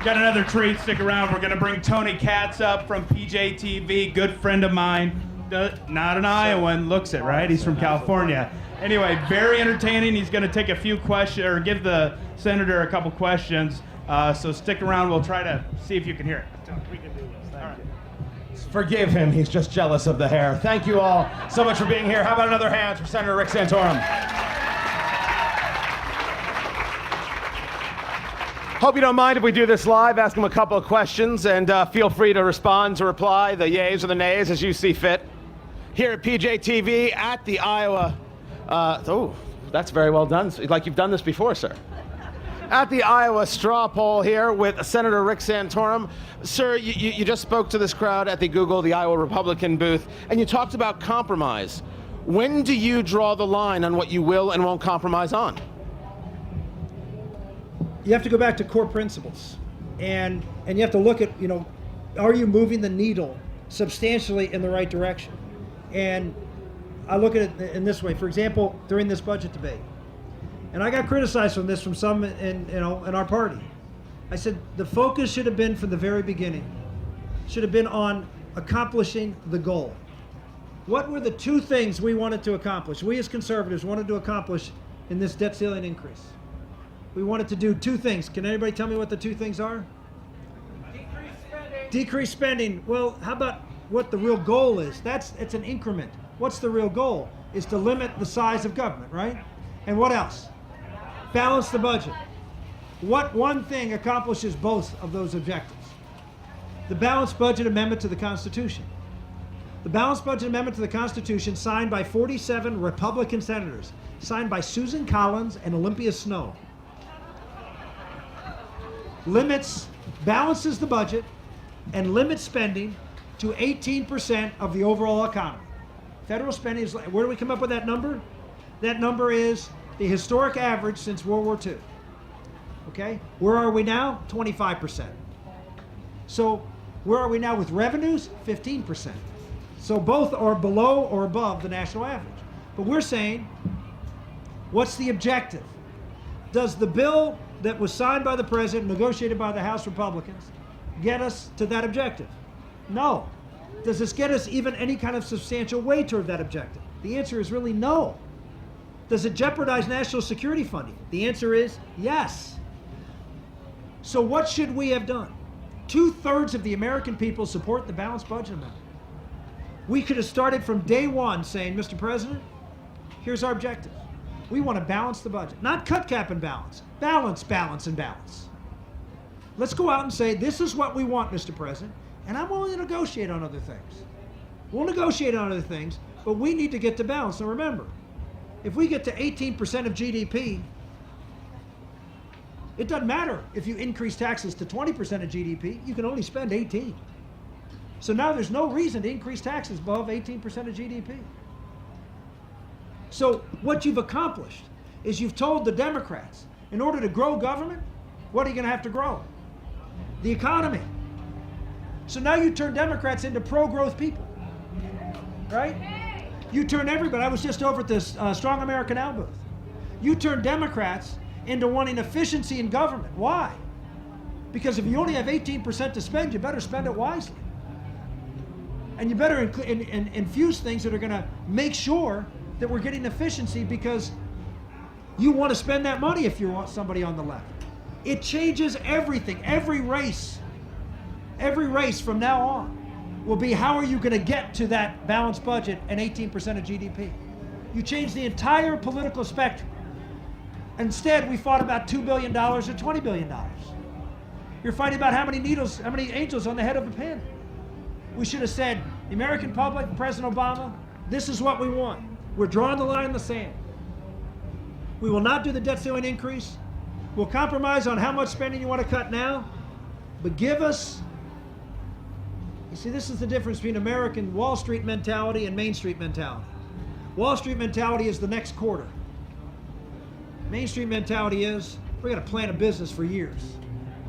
Got another treat. Stick around. We're going to bring Tony Katz up from PJTV, good friend of mine. Not an Iowan, looks it, right? He's from California. Anyway, very entertaining. He's going to take a few questions, or give the senator a couple questions. So stick around. We'll try to see if you can hear it. We can do this. All right. Forgive him. He's just jealous of the hair. Thank you all so much for being here. How about another hand for Senator Rick Santorum? Hope you don't mind if we do this live. Ask him a couple of questions, and feel free to respond, to reply, the yays or the nays as you see fit. Here at PJTV at the Iowa, oh, that's very well done. Like you've done this before, sir. At the Iowa straw poll here with Senator Rick Santorum. Sir, you just spoke to this crowd at the Iowa Republican booth, and you talked about compromise. When do you draw the line on what you will and won't compromise on? You have to go back to core principles, and you have to look at, are you moving the needle substantially in the right direction? And I look at it in this way. For example, during this budget debate, and I got criticized from this from some in our party. I said the focus should have been from the very beginning, should have been on accomplishing the goal. What were the two things we wanted to accomplish? We as conservatives wanted to accomplish in this debt ceiling increase. We wanted to do two things. Can anybody tell me what the two things are? Decrease spending. Decrease spending. Well, how about what the real goal is? It's an increment. What's the real goal? Is to limit the size of government, right? And what else? Balance the budget. What one thing accomplishes both of those objectives? The balanced budget amendment to the Constitution. The balanced budget amendment to the Constitution, signed by 47 Republican senators, signed by Susan Collins and Olympia Snowe, balances the budget and limits spending to 18% of the overall economy. Federal spending is, where do we come up with that number? That number is the historic average since World War II. Okay? Where are we now? 25%. So where are we now with revenues? 15%. So both are below or above the national average. But we're saying, what's the objective? Does the bill that was signed by the president, negotiated by the House Republicans, get us to that objective? No. Does this get us even any kind of substantial way toward that objective? The answer is really no. Does it jeopardize national security funding? The answer is yes. So what should we have done? 2/3 of the American people support the balanced budget amendment. We could have started from day one saying, Mr. President, here's our objective. We want to balance the budget. Not cut, cap, and balance. Balance, balance, and balance. Let's go out and say, this is what we want, Mr. President, and I'm willing to negotiate on other things. We'll negotiate on other things, but we need to get to balance. Now remember, if we get to 18% of GDP, it doesn't matter if you increase taxes to 20% of GDP, you can only spend 18. So now there's no reason to increase taxes above 18% of GDP. So what you've accomplished is you've told the Democrats, in order to grow government, what are you going to have to grow? The economy. So now you turn Democrats into pro-growth people, right? You turn everybody. I was just over at this Strong America Now booth. You turn Democrats into wanting efficiency in government. Why? Because if you only have 18% to spend, you better spend it wisely. And you better infuse things that are going to make sure that we're getting efficiency, because you want to spend that money if you want somebody on the left. It changes everything. Every race from now on will be, how are you going to get to that balanced budget and 18% of GDP? You change the entire political spectrum. Instead, we fought about $2 billion or $20 billion. You're fighting about how many angels on the head of a pin. We should have said, the American public, President Obama, this is what we want. We're drawing the line in the sand. We will not do the debt ceiling increase. We'll compromise on how much spending you want to cut now, but give us, you see, this is the difference between American Wall Street mentality and Main Street mentality. Wall Street mentality is the next quarter. Main Street mentality is, we're going to plan a business for years.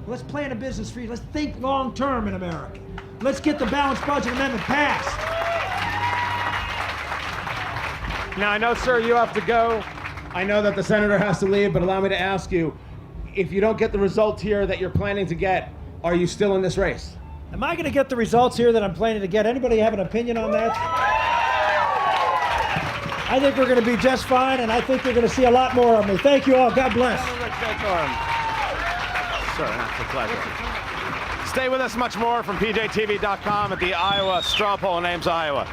Let's plan a business for years. Let's think long term in America. Let's get the balanced budget amendment passed. Now, I know, sir, you have to go. I know that the senator has to leave, but allow me to ask you, if you don't get the result here that you're planning to get, Are you still in this race? Am I going to get the results here that I'm planning to get? Anybody have an opinion on that? I think we're going to be just fine, and I think you're going to see a lot more of me. Thank you all. God bless. Santorum. Sir, it's a pleasure. Stay with us much more from PJTV.com at the Iowa straw poll in Ames, Iowa.